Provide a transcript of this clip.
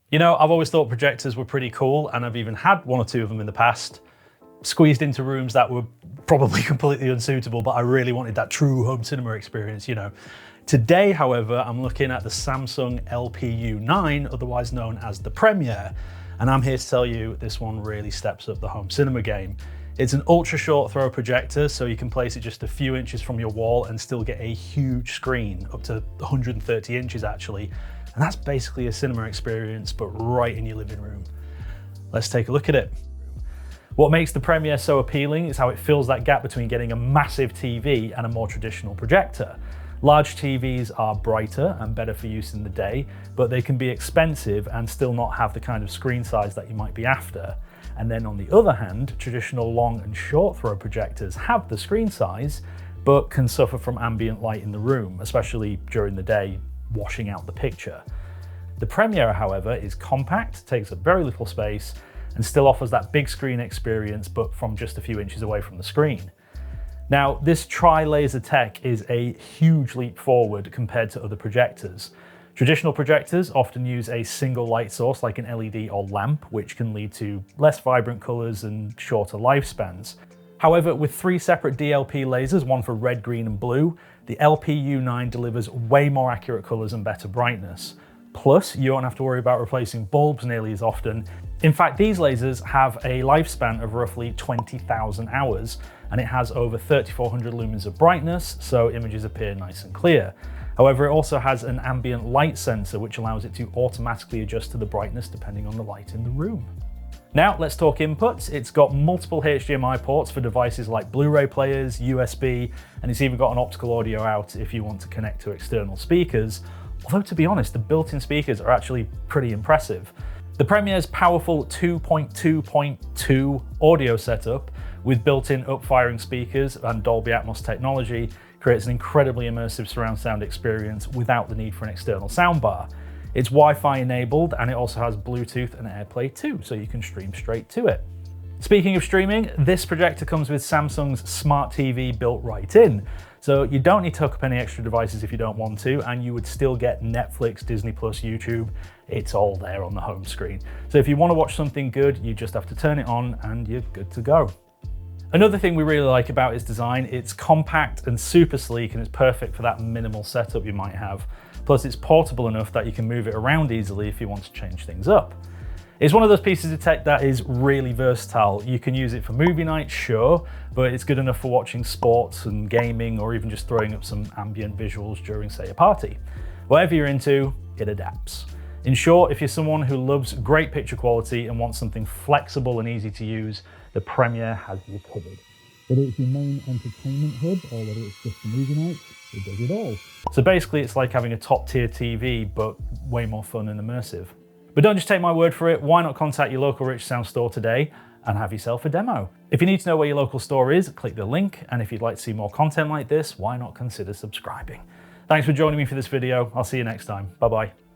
You know, I've always thought projectors were pretty cool, and I've even had one or two of them in the past, squeezed into rooms that were probably completely unsuitable, but I really wanted that true home cinema experience, you know. Today, however, I'm looking at the Samsung LPU9, otherwise known as the Premier, and I'm here to tell you this one really steps up the home cinema game. It's an ultra short throw projector, so you can place it just a few inches from your wall and still get a huge screen, up to 130 inches actually. And that's basically a cinema experience, but right in your living room. Let's take a look at it. What makes the Premier so appealing is how it fills that gap between getting a massive TV and a more traditional projector. Large TVs are brighter and better for use in the day, but they can be expensive and still not have the kind of screen size that you might be after. And then on the other hand, traditional long and short throw projectors have the screen size, but can suffer from ambient light in the room, especially during the day, washing out the picture. The Premier, however, is compact, takes up very little space, and still offers that big screen experience, but from just a few inches away from the screen. Now, this tri-laser tech is a huge leap forward compared to other projectors. Traditional projectors often use a single light source like an LED or lamp, which can lead to less vibrant colors and shorter lifespans. However, with 3 separate DLP lasers, one for red, green, and blue, the LPU9 delivers way more accurate colors and better brightness. Plus, you don't have to worry about replacing bulbs nearly as often. In fact, these lasers have a lifespan of roughly 20,000 hours, and it has over 3,400 lumens of brightness, so images appear nice and clear. However, it also has an ambient light sensor, which allows it to automatically adjust to the brightness depending on the light in the room. Now, let's talk inputs. It's got multiple HDMI ports for devices like Blu-ray players, USB, and it's even got an optical audio out if you want to connect to external speakers. Although, to be honest, the built-in speakers are actually pretty impressive. The Premier's powerful 2.2.2 audio setup with built-in up-firing speakers and Dolby Atmos technology creates an incredibly immersive surround sound experience without the need for an external soundbar. It's Wi-Fi enabled, and it also has Bluetooth and AirPlay too, so you can stream straight to it. Speaking of streaming, this projector comes with Samsung's Smart TV built right in. So you don't need to hook up any extra devices if you don't want to, and you would still get Netflix, Disney+, YouTube. It's all there on the home screen. So if you want to watch something good, you just have to turn it on and you're good to go. Another thing we really like about its design, it's compact and super sleek, and it's perfect for that minimal setup you might have. Plus, it's portable enough that you can move it around easily if you want to change things up. It's one of those pieces of tech that is really versatile. You can use it for movie nights, sure, but it's good enough for watching sports and gaming, or even just throwing up some ambient visuals during, say, a party. Whatever you're into, it adapts. In short, if you're someone who loves great picture quality and wants something flexible and easy to use, the Premier has you covered. Whether it's your main entertainment hub or whether it's just for movie nights, it does it all. So basically, it's like having a top-tier TV, but way more fun and immersive. But don't just take my word for it, why not contact your local Rich Sound store today and have yourself a demo? If you need to know where your local store is, click the link, and if you'd like to see more content like this, why not consider subscribing? Thanks for joining me for this video. I'll see you next time. Bye-bye.